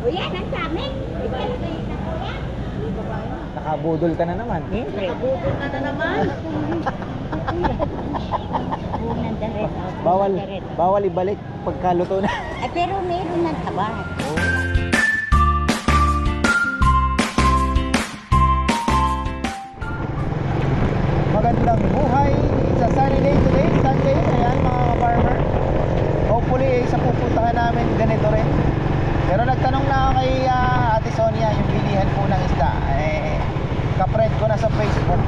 yan ang samin. Nakabudol ka na naman. Nakabudol ka na naman. Bawal ibalik pagkaluto na. Pero meron ng taba. Magandang buhay sa sunny day today, Sunday. Ayan mga farmer. Hopefully sa pupuntahan namin ganito rin. Pero nagtanong na ako kay Ate Sonia, yung bilihan po ng isda. Kapred ko na sa Facebook.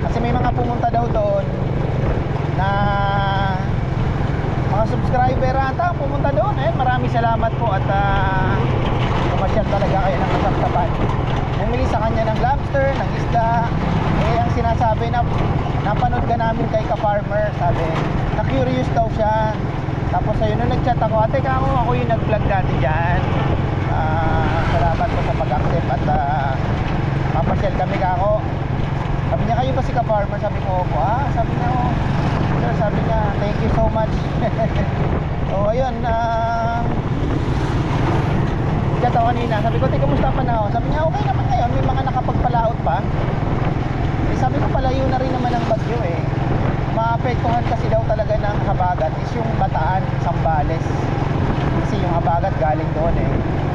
Kasi may mga pumunta daw doon na mga subscriber ata pumunta doon. Maraming salamat po at pumasyal talaga kayo ng kasaptapan. Namili sa kanya ng lobster, ng isda. Ang sinasabi na napanood ka namin kay ka-farmer, sabi, na-curious daw siya. Tapos ayun, nung nag-chat ako, ate ka ako yung nag-vlog dati dyan. Salamat po sa pag-accept at mapasyal kami ka ako. Sabi niya, kayo ba si ka-farmer? Sabi ko, opo. Sabi niya, sir, sabi niya, thank you so much. So ayun, chat ako kanina, sabi ko, kumusta pa na ako? Sabi niya, okay naman ngayon, may mga nakapagpalaot pa. Sabi ko, palayo na rin naman ang bagyo maapektuhan kasi daw talaga ng habagat is yung Bataan, Zambales. Kasi yung habagat galing doon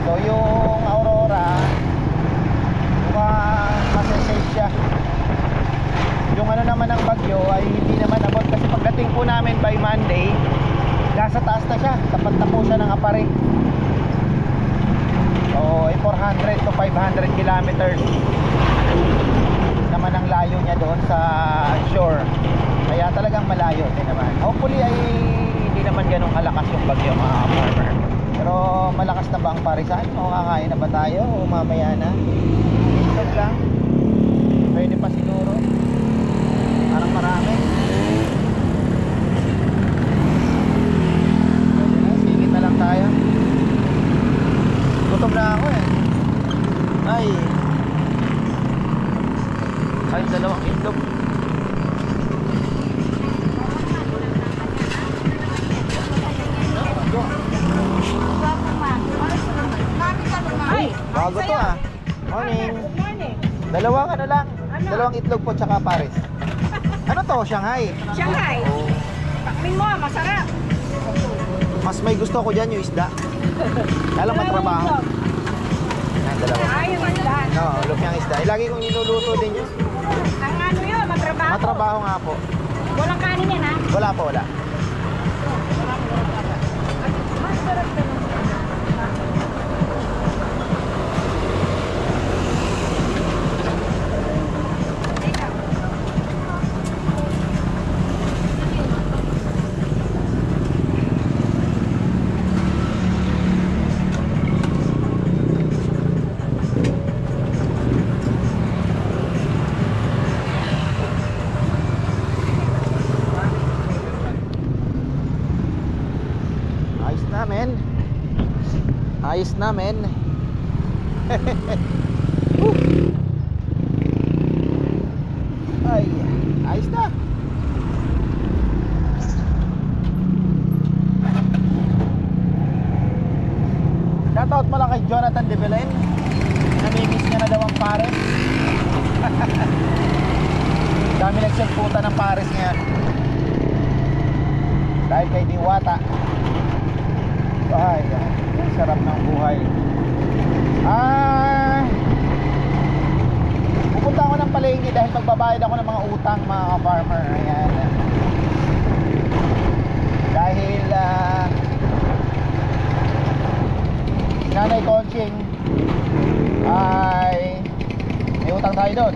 So yung Aurora, masasave siya. Yung ano naman ng bagyo ay hindi naman abot. Kasi pagdating po namin by Monday, nasa taas na siya, tapat na po siya ng Apare. So 400 to 500 kilometers naman ang layo niya doon sa shore. Kaya talagang malayo din naman. Hopefully ay hindi naman ganun kalakas yung bagyo mga farmer. Pero malakas na ba ang parisan? O kakain na ba tayo? O mamaya na? Itlog lang. Pwede pa siguro. Parang marami. Singit na lang tayo. Gutom na ako Ay, dalawang itlog. Bago to Morning. Good morning. Dalawang ano lang. Dalawang itlog po tsaka pares. Ano to? Shanghai? Shanghai. Takmin mo, masarap. Mas may gusto ko dyan yung isda. Kala matrabaho. Yan, dalawa. Yung isda. No, lumpiang isda. Lagi kong niluluto din yun. Ang ano yun, matrabaho. Matrabaho nga po. Walang kanin yan Wala po, wala. Masarap ka naman. Ayos namin. Ay, ayos na. Shoutout pala kay Jonathan De Belen. Namimiss niya na daw ang Pares. Dami nagsagputa ng Pares ngayon dahil kay Diwata. Ay, sarap ng buhay. Pupunta ako ng palengke dahil magbabayad ako ng mga utang mga farmer. Ayan. Dahil Nanay Conching ay may utang tayo doon.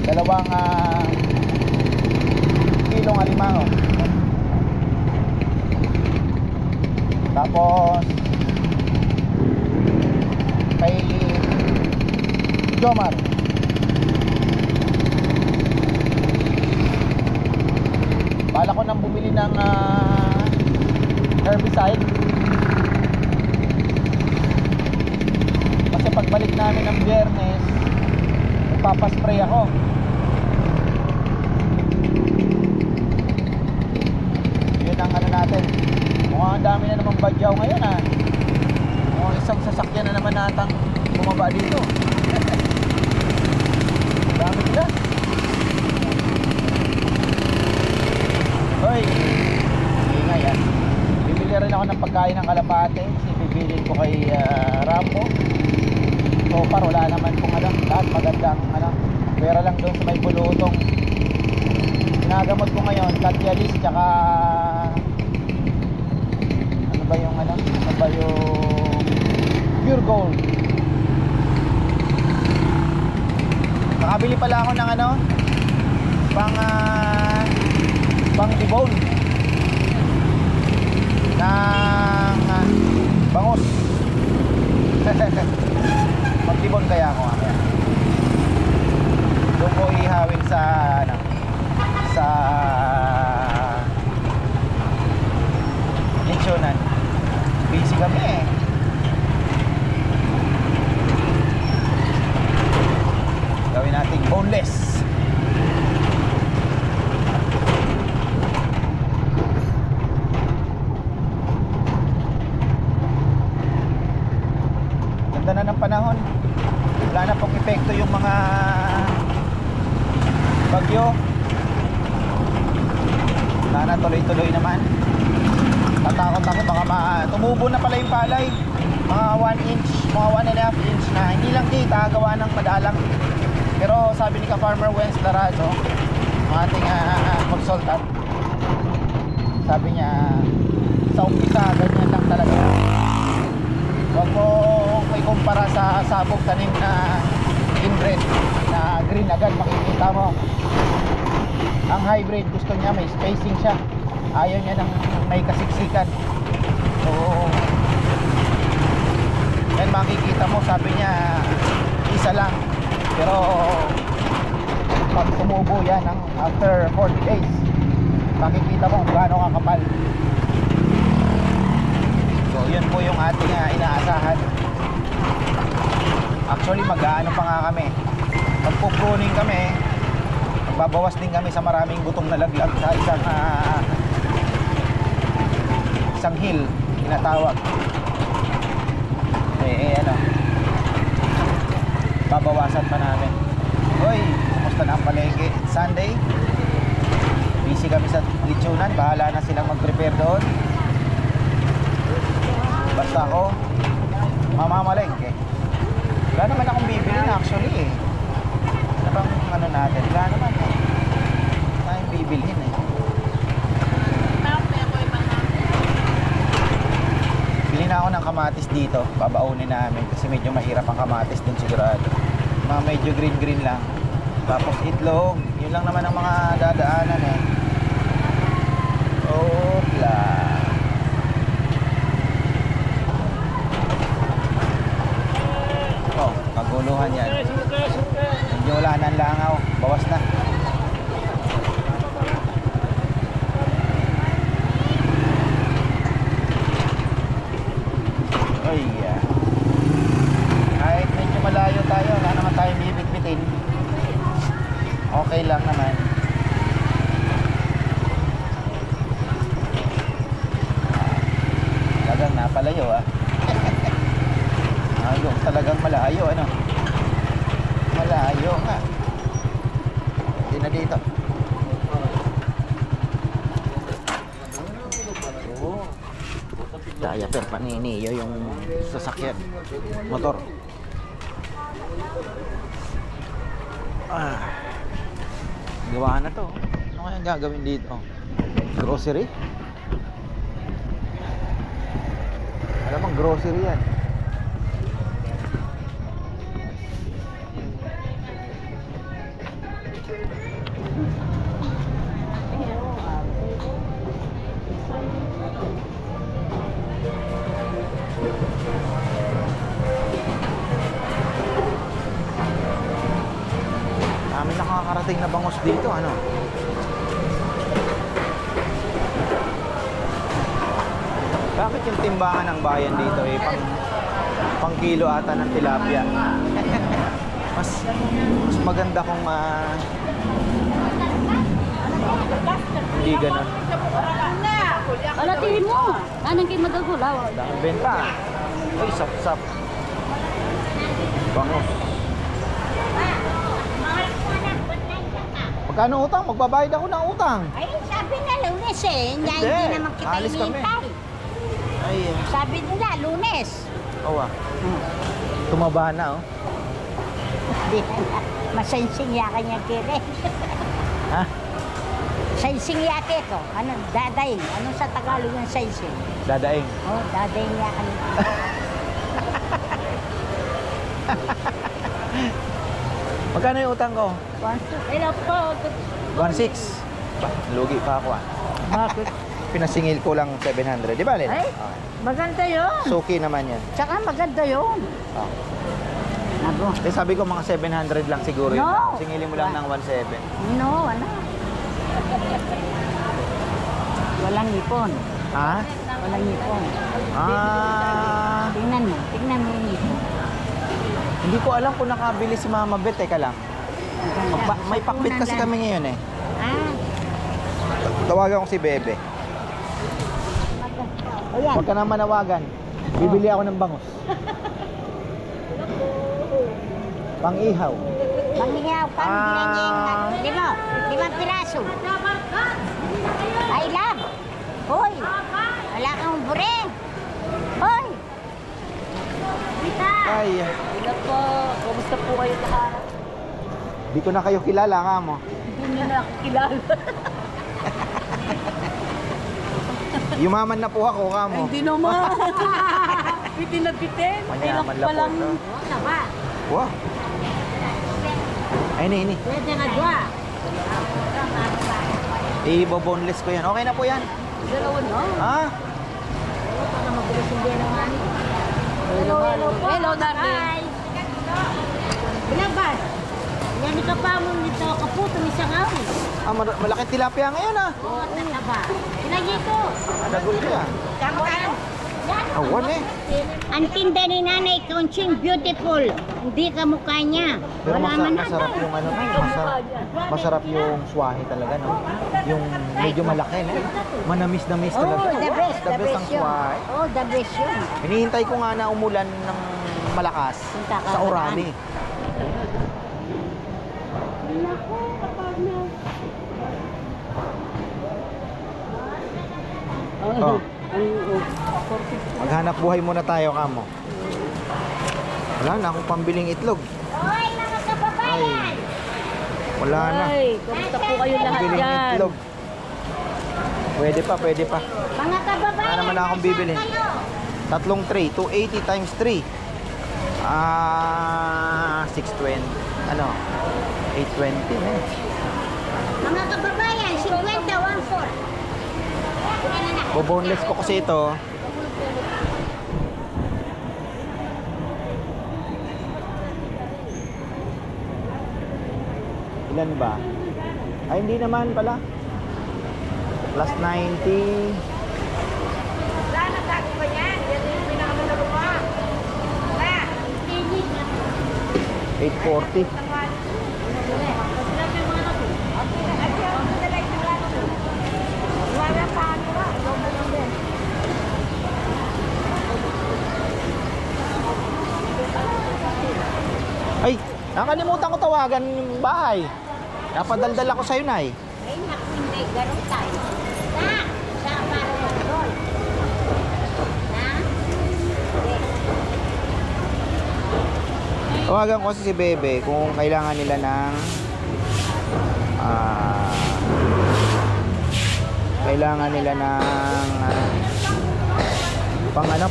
2 kilong alimango. Tapos kay Jomar bala ko nang bumili ng herbicide kasi pagbalik namin ng Biyernes magpapaspray ako. Yun ang ano natin. Mukhang ang dami na namang badyaw ngayon Mukhang isang sasakyan na naman natang bumaba dito. Dami sila. Hoy, ingay yan. Bibili rin ako ng pagkain ng kalapate. Bibili ko kay Rambo. So far wala naman kung ano, lahat magandang ano. Pera lang doon sa may bulutong. Ginagamot ko ngayon, Cathialis, tsaka ano ba yung ano? Ano ba yung Pure Gold. Nakabili pala ako ng ano, pang debone ng bangus. Mag-debone kaya ako mamaya. Doon ko ihawin sa ano, sa leksyonan. Busy kami eh. Gawin nating boneless. Ganda na ng panahon. Wala na pong epekto yung mga bagyo. Wala na, tuloy-tuloy naman. Tatakot ako baka tumubo na pala yung palay. Mga 1 inch, mga 1.5 inch na hindi lang kita gawa ng madalang. Pero sabi ni ka-farmer Wens Larazo, ang ating consultant, sabi niya sa umpisa ganyan lang talaga. Huwag mo ikumpara sa sabog tanim na inbred na green agad makikita mo. Ang hybrid gusto niya may spacing siya, ayaw niya ng may kasiksikan. So yan makikita mo, sabi niya isa lang, pero pag tumubo yan after 40 days makikita mo kung gaano kakapal. So yun po yung ating inaasahan. Actually mag-aano pa nga kami, magpo-pruning kami, magbabawas din kami sa maraming butong nalaglag sa isang hill tinatawag. Ano, babawasan pa namin. Hoy, kumusta na ang palengke? It's Sunday, busy kami sa lechonan, bahala na silang mag-prepare doon. Basta ako mamamalengke. Wala naman akong bibili na actually eh. Ano bang ano natin? Wala naman eh. Wala tayong bibilhin eh. Bili na ako ng kamatis dito, babaunin namin kasi medyo mahirap ang kamatis din sigurado. Mga medyo green lang. Tapos itlog, yun lang naman ang mga dadaanan eh. Opla. Oh, kaguluhan yan. Medyo wala na ang langaw, bawas na. Kahit medyo malayo tayo, wala naman tayong bibit-bitin. Okay lang naman. Talagang napalayo Ayun, talagang malayo ano. Malayo nga. Hindi na dito. Daya per paniniyo yung sasakyan, motor. Gawa na to. Ano kayang gagawin dito? Grocery? Alam mo, grocery yan. Dami nakakarating na bangos dito, ano? Bakit yung timbangan ng bayan dito pang kilo ata ng tilapia? mas maganda kung hindi ganun. Wala tili mo. Anong kayo magagulaw? Dahil benta. Ay, sap-sap. Bangos. Magkano utang? Magbabayad ako ng utang. Ay, sabi na Lunes eh. Hindi naman kita alis kami. inintay. Ay, Sabi nila Lunes. oh, tumaba na, oh. Masensing yakan niya kire. Ha? Sensing yake ko. Ano, dadaing. Anong sa Tagalog yung sensing? Dadaing. Oh, dadaing yakan. Magkano yung utang ko? Hello po. 1.6. Lugi pa ako, ah. Bakit? Pinasingil ko lang 700. Di ba, Len? Ay, Okay. maganda yun. Suki naman yan. Tsaka maganda yun. Oh. Nago. Eh, sabi ko mga 700 lang siguro yun. No. Singilin mo lang ng 1.7. No, wala. Walang ipon. Ha? Walang ipon. Ah, Tingnan mo yung ipon. hindi ko alam kung nakabili si Mama Bet. Teka lang. May pakbit kasi kami ngayon eh. Ah, Tawagan ko si Bebe. o yan. Huwag ka na manawagan. Bibili ako ng bangos. Pang-ihaw. Mangingaw ka, bilang niya yung 5 piraso. Ay lang. Hoy, wala kang bureng. Hoy. Rita. Ay, Hello po. Kumusta po kayo lahat? di ko na kayo kilala nga mo. Hindi niyo na ako kilala. Yumaman na po ako ka mo. Hindi naman. Bitin na bitin. Manyaman lang po ito. Tama. Wow. Ay, ini. Pwede nga dwa. I-boneless ko yan. Okay na po yan. Dalawa no? Ha? Para mabilis hindi naman. Hello po. Hello, darling. Bilabas. Yan ka pa mo nito kaputo ni Sangaw. Ah, malaking tilapia ngayon ah. Oo, tataba. Pinagi ko. Nagul yan. Kamutan. Awan eh. Ang tinda ni Nanay Conching, beautiful. Hindi ka mukha niya. Pero Wala man masarap natin. yung ano, masarap yung swahe talaga, no? Yung medyo malaki, no? Manamis-namis Oh, talaga. the best. The best ang yun. swahe. Oh, the best yun. Hinihintay ko nga na umulan ng malakas Punta ka sa ba Orali. Oh. Maghanap buhay muna tayo, kamo. Wala na akong pambiling itlog. Hoy, mga kababayan! Wala na. Ay, kumusta po kayo lahat Pambiling dyan? itlog. Pwede pa, pwede pa. Mga kababayan, Wala naman akong nasaan bibilin. kayo? Tatlong tray, 280 times 3. 620. Ano? 820 na eh. Mga kababayan, 50, 1-4. Boneless ko kasi ito. Ilan ba? Ay, hindi naman pala. Plus 90. Wala, nagsabi ko yan. Yan yung pinakamalaro ko. Wala. 840. Wala pa ano ba? Lobo lang din. Ay, nakalimutan ko tawagan yung bahay. Napadaldal ako sa'yo, Nay. Ay, naku, hindi. Ganun tayo. Sa para mo doon. Na? Tawagan ko kasi si Bebe kung kailangan nila ng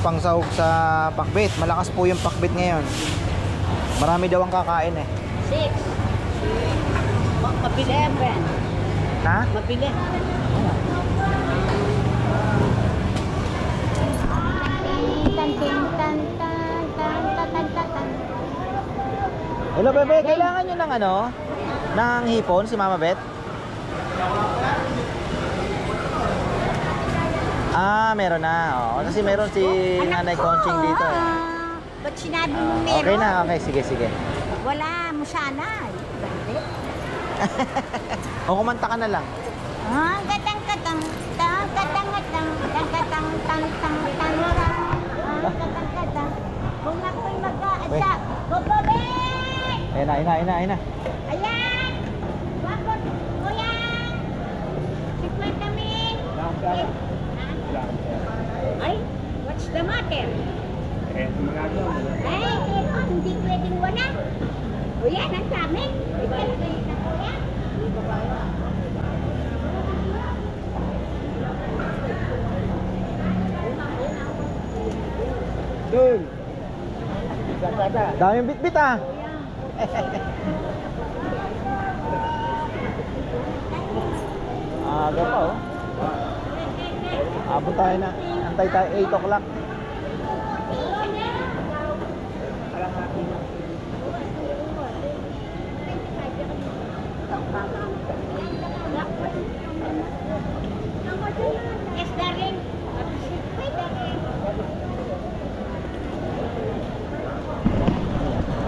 pang sahog sa pakbit. Malakas po yung pakbit ngayon. Marami daw ang kakain eh. 6. Mabili. 7. Ha? Mabili. Hello, Bebe. Kailangan nyo ng ano? Ng hipon, si Mama Bet? Ah, meron na. Oo, kasi meron si Nanay Conching dito. Eh. Ba't sinabi mo meron? Okay na, okay. Sige, sige. Wala mo sana. O, kumanta ka na lang. Katang-katang, katang-katang, katang-katang, katang-katang, katang-katang, Kung ako'y mag-aasap. Bobobek! Ayun na. Ayan! Bakit? Kuya! 50 mil! Ay, what's the matter? Ay, pero hindi pwedeng wala. Kuya, ang dami. Ibalik na kuya. Doon. Daming bitbit ah. Aga pa oh. Abot tayo na. Antay tayo 8 o'clock. Yes, darling.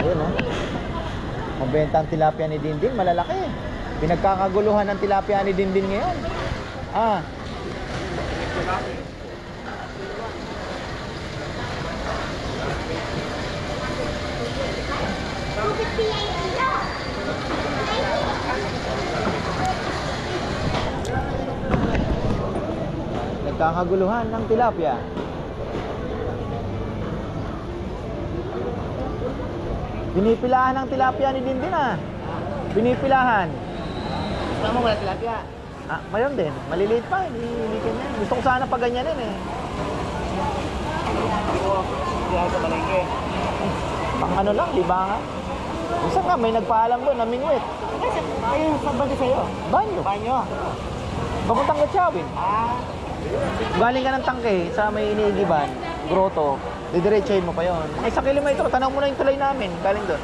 Ayun oh. Mabenta ang tilapia ni Dindin, malalaki. Pinagkakaguluhan ng tilapia ni Dindin ngayon. Ah. Nagkakaguluhan ng tilapia. Pinipilahan ng tilapia ni Dindin ah. Pinipilahan. Gusto mo wala tilapia? Ah, mayroon din. Maliliit pa. Hindi kanya. Gusto ko sana pa ganyanin eh. Hindi ako malengke. Pang ano lang, libangan. Isa ka, may nagpaalam doon, namingwit. Ayun, saan ba sa'yo? Banyo. Banyo. Papuntang Gatchawin. Ah, Galing ka ng tangke sa may iniigiban, grotto. Didiretsahin mo pa yon. Ay, sa kilometro, tanong mo na yung tulay namin. Galing doon.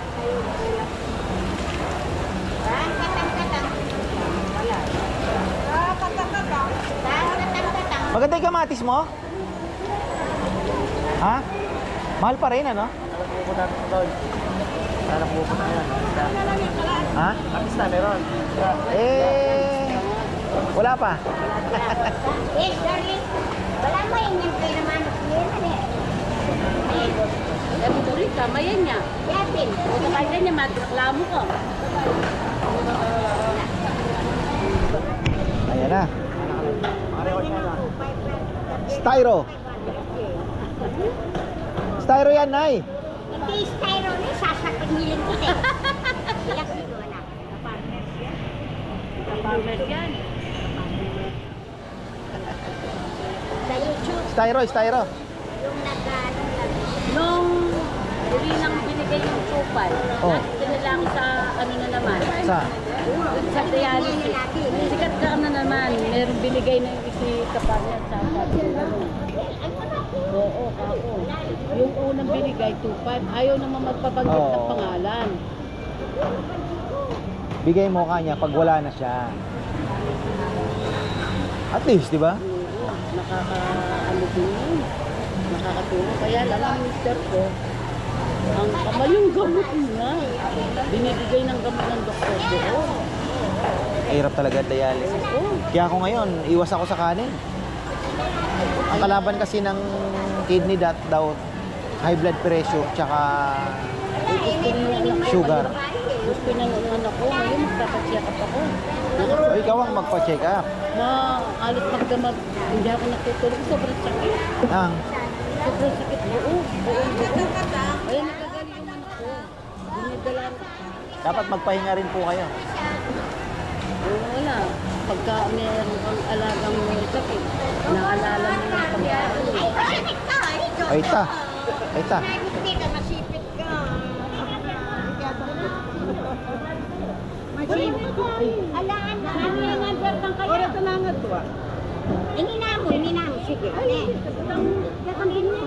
Maganda yung kamatis mo? Ha? Mahal pa rin, ano? pupunta doon. Sana pupunta yan. Ha? Artist na meron. Eh, wala pa. Yes, darling. Wala mo yung kayo naman. Yan eh. Sabi ko rin, tama yan niya. Yapin. Kung kaya niya, magreklamo ko. Ayan na. Pareho siya na. Styro. Styro yan, Nay. Hindi styro na, sasakangilin ko eh. Kaya ko na. Partners yan. Farmers yan. Sa YouTube, Styro. yung nag-ano lang. Nung huli nang binigay yung supal, Oh. nakita lang sa ano na naman. Sa? Sa dialysis. Sikat ka na naman. Meron binigay na yung si kapartner sa Oo, ako. Yung unang binigay, 2.5. Ayaw naman magpabanggit ng Oo. pangalan. Bigay mo kanya pag wala na siya. At least, di ba? Oo, nakaka-ano din yun. Nakakatulong. Kaya lang ang mister ko, ang kamay yung gamot niya. Binibigay ng gamot ng doktor doon. Hirap talaga dialysis. Oo. Kaya ako ngayon, iwas ako sa kanin. Ang kalaban kasi ng kidney daw, high blood pressure, tsaka sugar. Gusto niya ng anak ko, ngayon magpapacheck up ako. So, ikaw ang magpa-check up. Alit magdamag, hindi ako natutulog. Sobrang sakit. Ang, Sobrang sakit. Oo. Ayun, nagagaling yung anak ko. Dinidala. dapat magpahinga rin po kayo. Oo, wala. Pagka meron kang alagang may sakit, naalala mo ng pagkain. Ay ta. Hindi ka masipit ka. Masipit ka. Alaan na. Ano yung number kang kayo? Ora tanangan to ah. Inina mo. Sige. Kakambin mo.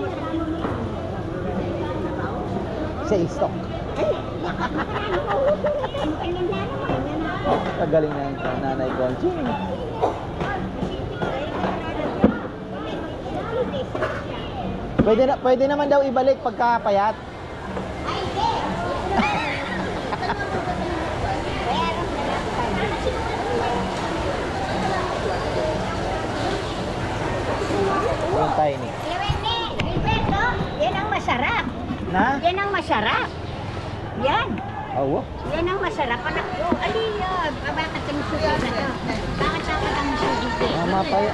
Sa stock. Kagaling na yung nanay Conching. Pwede naman daw ibalik pagkapayat. Yung tiny. Gilberto, yan ang masarap. Na? Awa. Yan ang masarap. Anak ko, aliyad. Bakit ang susi na to? Bakit dapat ang susi?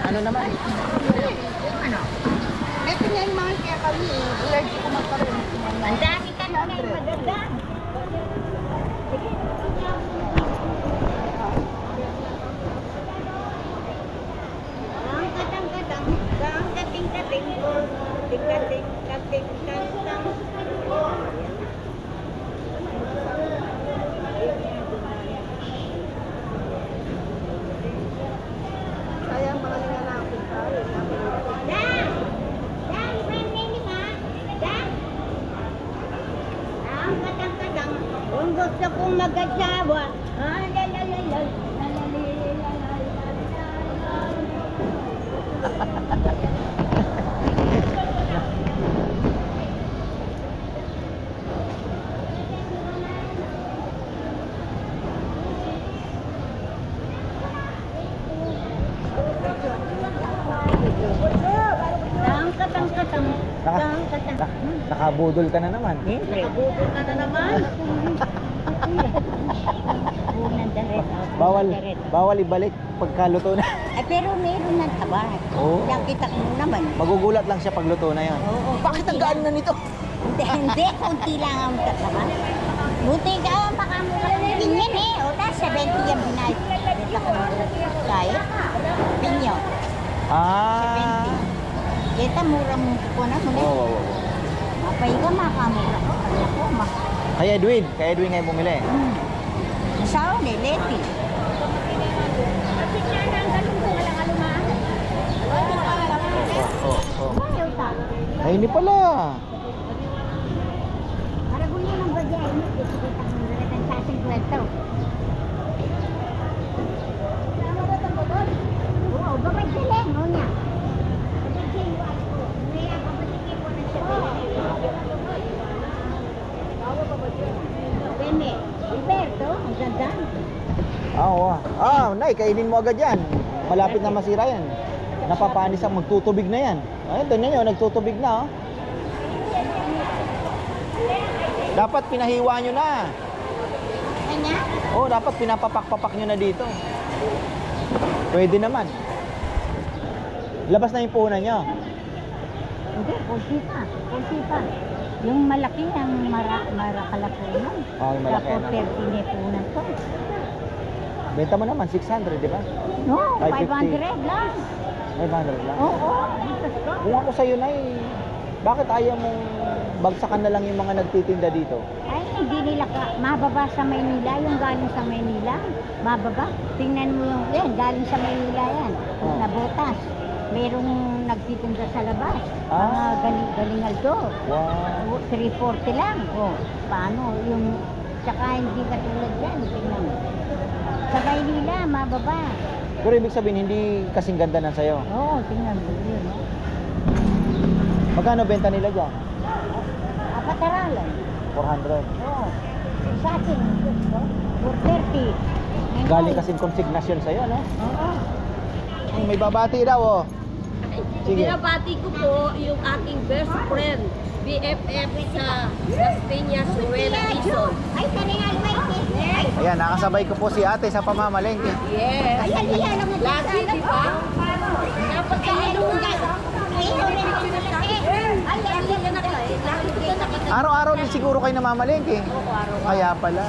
Ano naman? Ano? Ito na yung mga kaya kami. Allergic ko magkaroon. Ang dami ka na yung maganda. Sige. Ang katang-katang, ang kating-kating, ting-kating, kating-katang. Kaya mga nanganapin tayo. Dan! Dan, friend name ha? Dan! Ang katang-katang, kung gusto kong mag-asawa, lalalala, ang katang-katang, ang katang. Nakabudol ka na naman. Nakabubol ka na naman. Unang daret. Bawal ibalik pagkaluto na. Ay, pero meron ng taba. Oo. Nakita ko naman. Magugulat lang siya pag luto na yan. Oo, Bakit ang gaan na nito? Hindi, kunti lang ang taba. Buti ka, baka mura din yan eh. O, tas 70 yung binayad. Benta ko kahit. Pinyo, Ah. 70. Kita mura mo ko na mo. Oo. Mapay ka, makamura ko. Kaya ko, Kay Edwin ngayon bumili. Sao, leti. Ay, hindi pala. Para bunyi ng bagay, ini kita menggunakan casing kwento. Wow, babay sila, no niya. Bene, Alberto, ang ganda. Nay, kainin mo agad yan. Malapit na masira yan. Napapanis ang magtutubig na yan. Ayun, tingnan nyo, nagtutubig na. Dapat pinahiwa nyo na. Kanya? Dapat pinapapak-papak nyo na dito. Pwede naman. Labas na yung puhunan nyo. Hindi, kunti pa. Yung malaki ang marakalapunan. Yung malaki Tapos na. 30 punan to. Benta mo naman, 600, di ba? No, 550. 500 lang. 500 lang. Oo, dito ko. Kung ako sa'yo, Nay, bakit ayaw mong bagsakan na lang yung mga nagtitinda dito? Ay, hindi nila mababa sa Maynila, yung galing sa Maynila. Mababa. Tingnan mo yan, galing sa Maynila yan. Oh. Na botas. Merong nagtitinda sa labas. Ah. Mga galingaldo. Wow. 340 lang. Paano? Yung, tsaka hindi katulad yan. Tingnan mo. Sa Maynila, mababa. Pero ibig sabihin, hindi kasing ganda ng sayo. Oo, tingnan mo. Yun, no? Magkano benta nila dyan? Apataralan. 400. Oo. Sa akin, 430. Galing kasing konsignasyon sa'yo, no? Oo. May babati daw, oh. Sige. Binabati ko po yung aking best friend, BFF sa Las Piñas, Rowena Dizon. Ay, taningal may Ayan, nakasabay ko po si ate sa pamamalengke. Yes. Ayan, iyan ang Lagi, di ba? Dapat sa ilungan. Araw-araw din siguro kayo namamalengke. Kaya pala.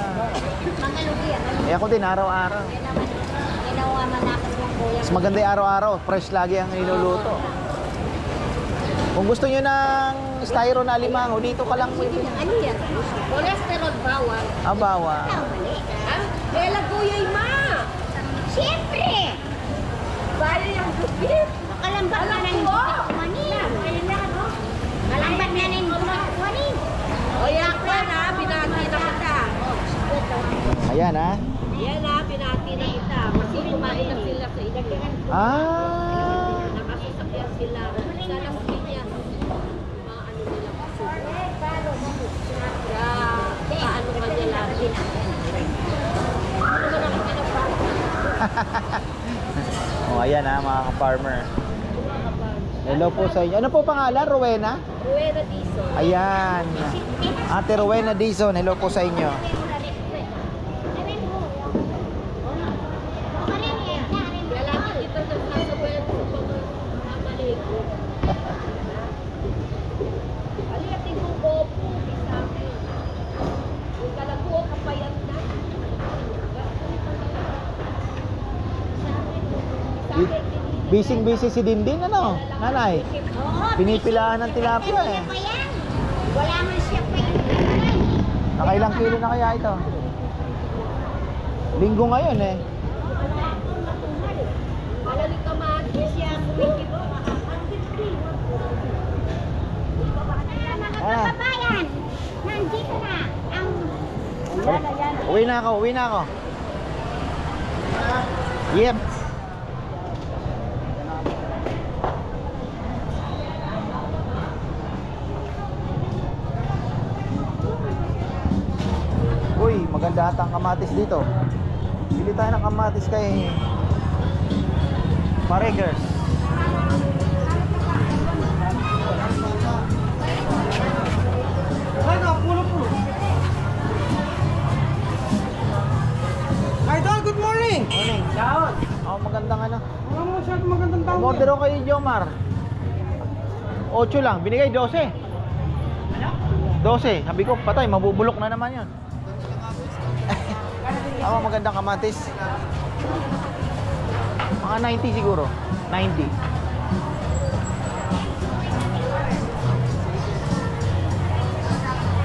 Mga lugian. Eh ako din, araw-araw. Ginawa manakot ng kuya. Mas maganda yung araw-araw. Fresh lagi ang niluluto. Kung gusto nyo ng styro na alimango, dito ka lang pwede. Ano yan? Cholesterol bawal. Abawa. Ela kuya ma! Siyempre! Bayo yung gupit. Makalambat na ng Manila. Malambat na ng Manila. O yakwa na, binati na kita. Ayan, ha? Yan na, binati na kita. Kasi kumain na sila sa ilang. Ah. Nakasasakyan sila. Sa Las Piñas. Mga ano nila. Paano ka nila? Ayan, ha, mga ka-farmer. Hello po sa inyo. Ano po pangalan? Rowena? Rowena Dizon. Ayan. Ate Rowena Dizon, hello po sa inyo. Busy si Dindin, ano? Nanay, Oo, pinipilahan ng tilapia eh. pa yan. Wala man siya pa yan. Nakailang kilo na kaya ito? Linggo ngayon eh. Malamig ka mag-kiss siya. Kumikip. Mga kababayan, nandito na ang Uwi na ako. Yep. Uy, maganda ata ang kamatis dito. Bili tayo ng kamatis kay Marekers. Idol, good morning! Morning. Shout. Oh, magandang ano. Wala mo masyado magandang tao. Umorder ako kay Jomar. 8 lang, binigay 12. 12. Sabi ko, patay, mabubulok na naman 'yon. Tama, magandang kamatis. Mga 90 siguro. 90.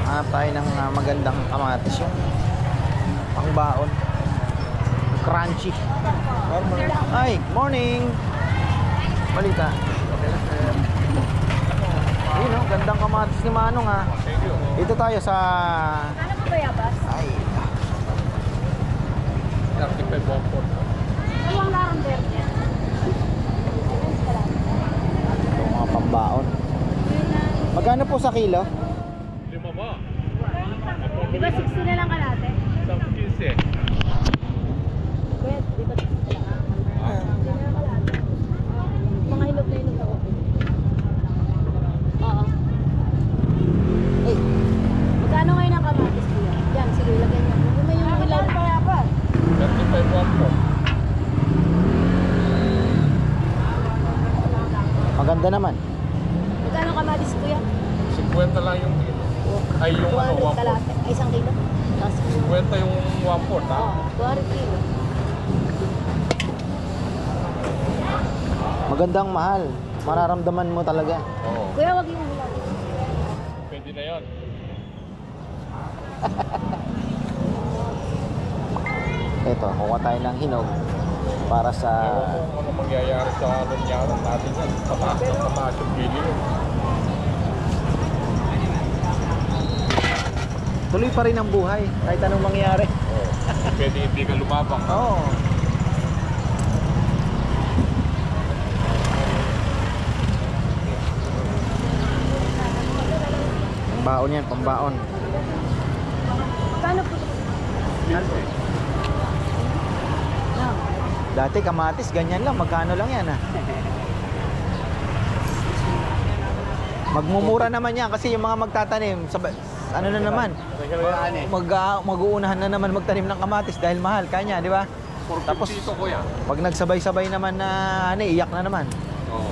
Hanap tayo ng magandang kamatis yung pangbaon. Crunchy. Ay, morning. Balita. Ayun, no, gandang kamatis ni Manong ha. Dito tayo sa... Ano po ba yabas? Ay, Iwang larang verde. itong mga pambaon. Magkano po sa kilo? Di ba 60 na lang ka natin? Pwede, di ba 60 na lang? Mga hilog na hilog ako. Oo. Ay, Magkano ngayon ang kamatis ko yan? Yan, sige, lagyan niyo. Yung may yung ilaw. maganda naman. Magkano kamatis ko yan? 50 lang yung kilo. Ay, yung ano, 200 kalate. Ay, isang kilo. Tapos, 50 yung 1/4, ha? oo, 200 kilo. Magandang mahal. Mararamdaman mo talaga. Oo. Kuya, wag yung ilaw. Pwede na yun. Ito, kuha tayo ng hinog para sa... Ewan ko kung ano mangyayari sa nangyari natin yan. Pataas na pataas yung kilo yun. Tuloy pa rin ang buhay kahit anong mangyari. Oo. Pwede hindi ka lumabang. Oo. Pambaon yan, pambaon. Magkano po? Dati kamatis, ganyan lang. Magkano lang yan ah. Magmumura naman yan kasi yung mga magtatanim, ano na naman, mag-uunahan na naman magtanim ng kamatis dahil mahal kanya, di ba? Tapos dito ko yan. pag nagsabay-sabay naman na iyak na naman. Oo.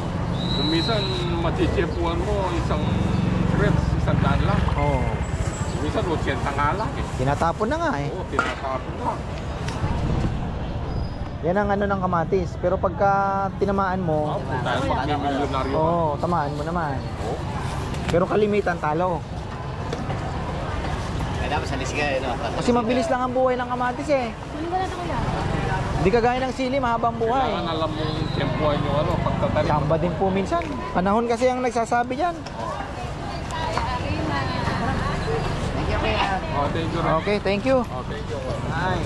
Kung minsan matichipuan mo isang scripts, 100 lang. Oo. Minsan 80 nga lang eh. Tinatapon na nga eh. Oo, tinatapon na. Yan ang ano ng kamatis. Pero pagka tinamaan mo, Dahil magmimilyonaryo. oo, tamaan mo naman. Oo. Pero kalimitan talo. Kasi mabilis lang ang buhay ng kamatis eh. Hindi ko na ito kailangan. Hindi kagaya ng sili, mahabang buhay. Kailangan alam mong tempuhan yung ano, pagtatanim. Tsamba din po minsan. Panahon kasi ang nagsasabi dyan. Oh, thank you. Ren. Okay, thank you. Oh, thank you. Ay.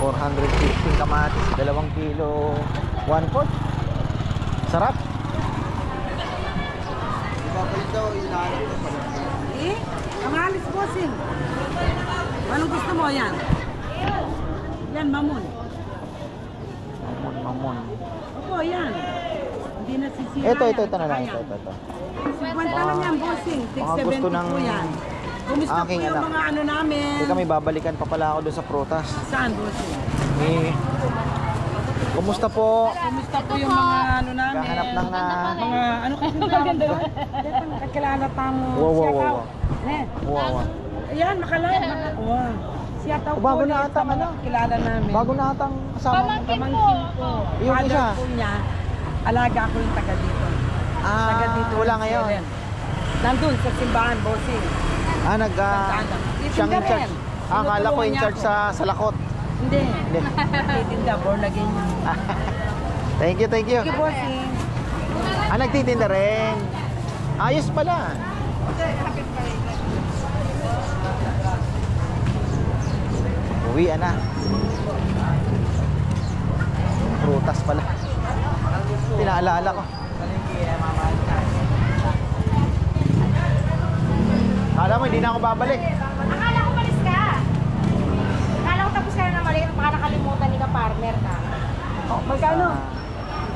415 kamatis, 2 kilo, 1/4. Sarap. Eh? Kamalis bossing. Anong gusto mo yan? Yan, mamon. Mamon. Opo, yan. Hindi na sisira. Ito na lang. Ayan. Ito. 50 lang yan, bossing. Tig Mga gusto 70 ng po yan. Kumusta po aking yung anak. mga ano namin? Hindi kami babalikan pa pala ako doon sa prutas. Saan, bossing? Eh, kumusta po? Kumusta po yung mga ano namin? Kahanap ng Mga ano kasi tawag doon? Kakilala tamo. Wow. Ne. Wow. Ayan, makalay. Wow. Si yata O, bago po na ulit ata, sa mga ano? kilala namin. Bago na atang kasama mo. Pamangkin po. Yung Father isa? po niya, alaga ko yung taga dito. Taga dito Wala rin ngayon. siya rin. Nandun sa simbahan, bossing. Siyang Titinda in charge. rin. Akala ko in Tinutulungan charge niya sa lakot. Hindi. Titinda, born again. Thank you, thank you. Thank you, bossing. Nagtitinda rin. Ayos pala. Uwi na. Prutas pala. Tinaalala ko. Kala mo, hindi na ako babalik. Akala ko malis ka. Akala ko tapos ka na na mali. Baka nakalimutan ni ka partner ka. Magkano?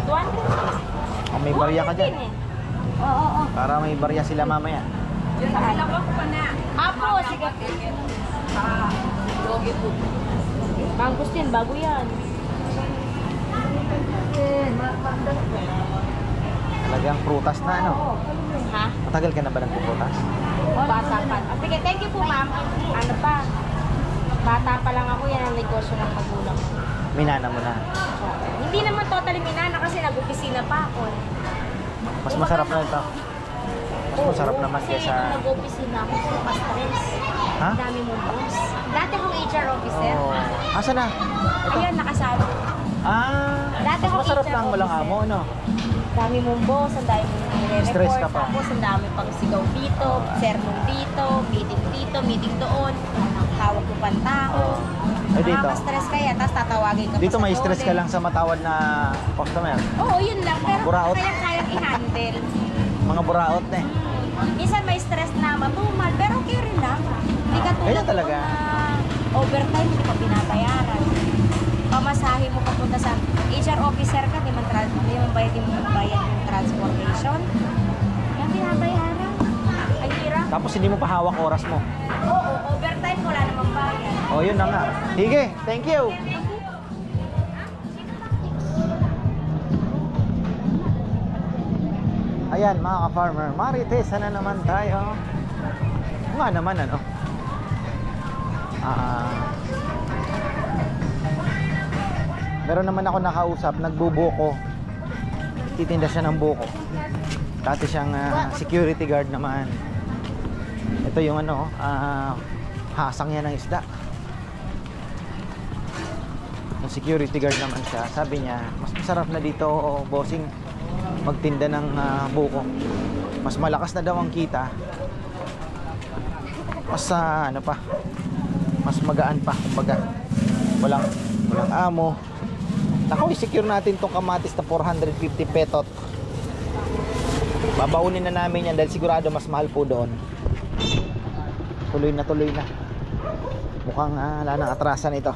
200. May barya ka dyan. Oo. Para may barya sila mamaya. Apo, sige. Bang gusto yan, bago yan. Talagang prutas na, ano? Ha? Matagal ka na ba nagpuprutas? Bata pa. Sige, thank you po ma'am. Ano pa? Bata pa lang ako, yan ang negosyo ng magulang ko. Minana mo na. Hindi naman totally minana kasi nag-opisina pa ako. Mas masarap na ito. Mas masarap naman Kasi kaysa... nung nag-opisina ako, mas stress. Ha? Ang dami mong boss. Dati akong HR officer. Oh. Asa na? Ito. Ayun, nakasama. Mas Dati ako masarap HR na ang walang officer. amo, no? Dami mong boss, ang dami mong nire-report. Stress ka pa. Tapos ang dami pang sigaw dito, sermon dito, meeting doon. Hawak mo pang tao. Ay, dito. Nakaka-stress kaya, tapos tatawagin ka Dito pa sa may stress ka dole. lang sa matawad na customer. Oo, yun lang. Pero Buraot. kaya-kayang i-handle. Mga buraot na eh. Minsan may stress na matumal, pero okay rin lang. Hindi ka tulad Kaya talaga. na overtime, hindi ka binabayaran. Pamasahe mo papunta sa HR officer ka, di man bayad yung transportation. Yan binabayaran. Ay, hirap. Tapos hindi mo pa hawak oras mo. Oo, overtime wala namang bayad. Oh, yun na nga. Sige, thank you. Ayan, mga ka-farmer, Marites na naman tayo. Nga naman, ano? Meron naman ako nakausap, nagbubuko. Titinda siya ng buko. Dati siyang security guard naman. Ito yung ano, hasang niya ng isda. Yung security guard naman siya. Sabi niya, mas masarap na dito, bossing, magtinda ng buko. Mas malakas na daw ang kita. Mas ano pa, mas magaan pa, kumbaga. Walang amo. Naku, i-secure natin tong kamatis na 450 petot. Babaunin na namin yan dahil sigurado mas mahal po doon. Tuloy na. Mukhang wala nang atrasan ito.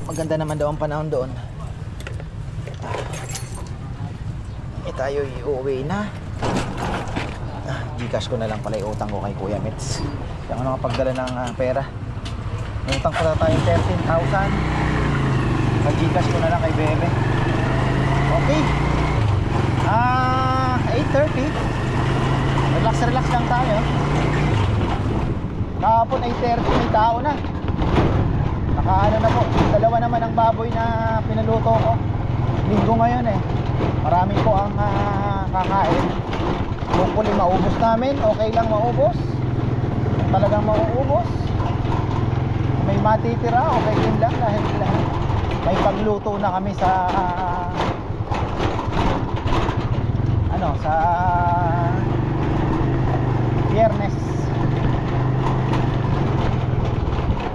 Maganda naman daw ang panahon doon. Tayo iuwi na. Gcash ko na lang pala yung utang ko kay Kuya Mitz. Kaya ano kapagdala ng pera. May utang pala tayong 13,000. Gcash ko na lang kay Bebe. Okay. 8:30. Relax lang tayo. Kahapon 8:30 may tao na. Nakaano na po. Dalawa naman ang baboy na pinaluto ko. Linggo ngayon eh. Marami po ang kakain. Hopefully maubos namin. Okay lang maubos. Talagang mauubos. May matitira. Okay din lang dahil may pagluto na kami sa sa Biyernes.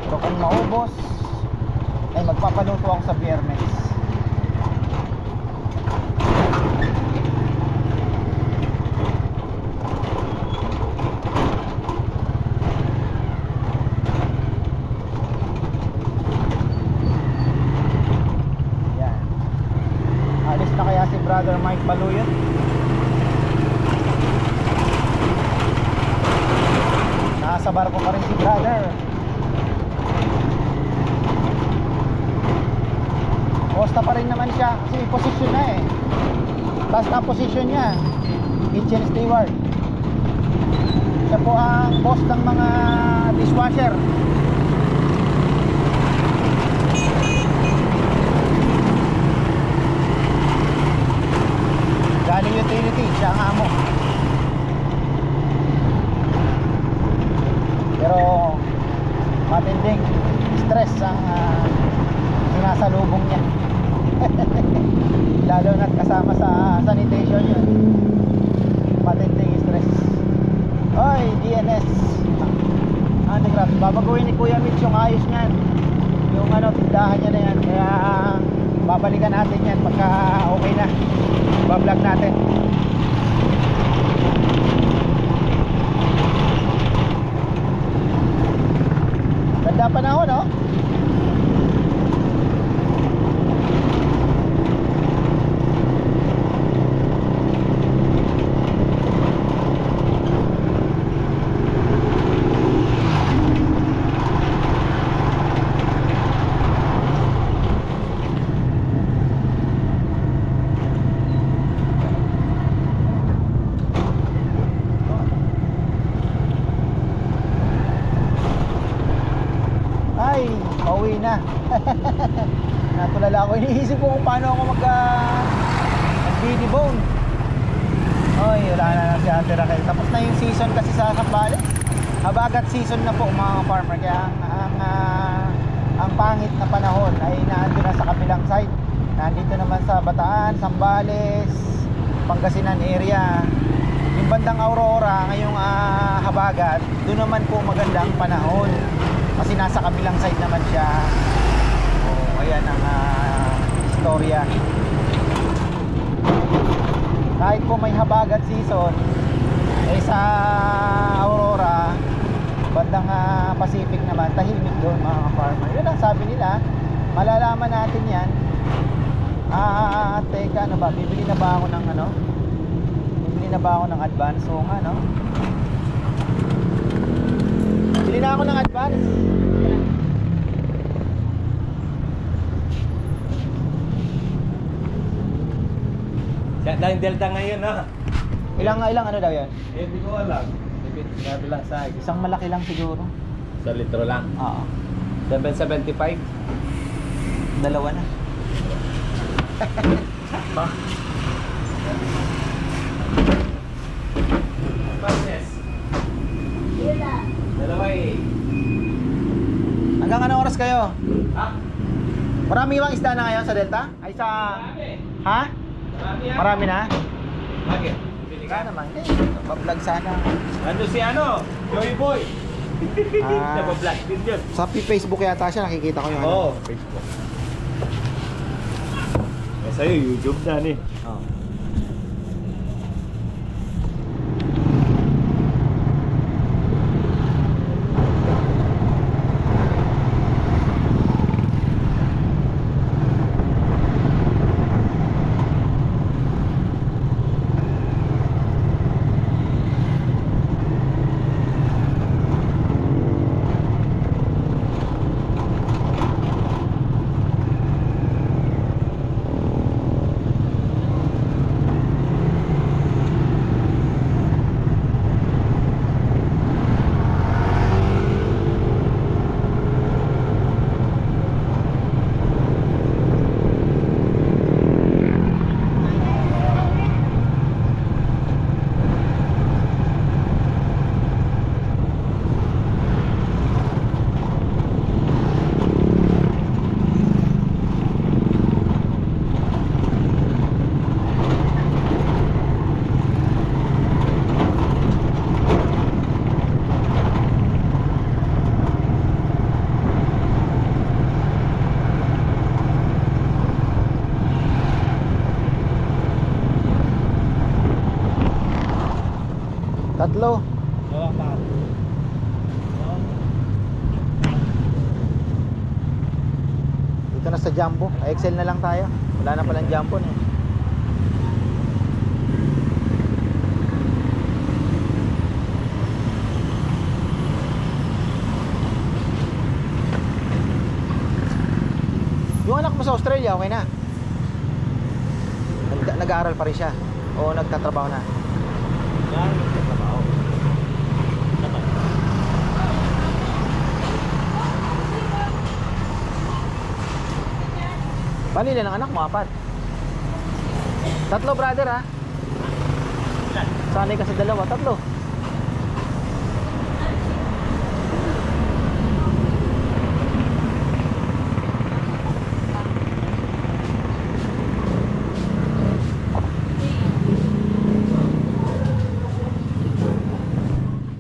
Pero kung maubos ay magpapaluto ako sa Biyernes. Brother Mike Baluyan. Nasa barko pa rin si brother. Costa pa rin naman siya kasi may position na eh. Taas na position niya, kitchen steward. Siya po ang boss ng mga dishwasher. siya ang amo. Pero matinding stress ang sinasalubong niya. Lalo na't kasama sa sanitation yun. Matinding stress. Oy, DNS Handicraft, babaguhin ni Kuya Mitch yung ayos niyan. Yung tindahan niya na yan. Kaya babalikan natin yan pagka okay na. Bablog natin. Ganda panahon, no? Ay, pauwi na. Natulala ako. Iniisip ko kung paano ako mag-bone. Oy, wala na lang si Ate Raquel. Tapos na yung season kasi sa Zambales. Habagat season na po mga farmer. Kaya ang pangit na panahon ay naandun na sa kabilang side. Nandito naman sa Bataan, Zambales, Pangasinan area. Yung bandang Aurora, ngayong habagat, doon naman po magandang panahon. Kasi nasa kabilang side naman siya. Ayan ang istorya. Kahit po may habagat season, sa Aurora, bandang Pacific naman, tahimik doon mga farmer. Yun ang sabi nila. Malalaman natin yan. Teka, ano ba? Bibili na ba ako ng Bibili na ba ako ng advance? So nga, no? Bili na ako ng advance. Siya lang Delta ngayon, ha? Ilang ano daw yan? Hindi ko alam. Sinabi lang sa akin. Isang malaki lang siguro. Sa litro lang. Oo. 775. Dalawa na. Passes. Dalawa eh. Hanggang anong oras kayo? Ha? Marami bang isda na ngayon sa Delta? Ay sa... Ha? Marami yan. Marami na? Bakit? Bili ka? Naman. Bablog sana. Ano si Joey Boy. Nabablog din yun. Sa Facebook yata siya, nakikita ko yung Oo, Facebook. Sa'yo, YouTube na ni. Oh. Tatlo. Oo, pa. Dito na sa Jumbo. XL na lang tayo. Wala na palang Jumbo na. Yung anak mo sa Australia, okay na? Nag-aaral pa rin siya? O nagtatrabaho na? Yan, nagtatrabaho. Dapat. Bali ilan ang anak mo? 4? Tatlo brother ha? Sanay ka sa dalawa, tatlo.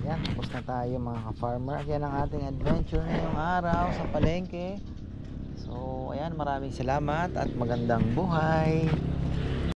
Yan, tapos na tayo mga ka-farmer. Yan ang ating adventure ngayong araw sa palengke. So, ayan, maraming salamat at magandang buhay.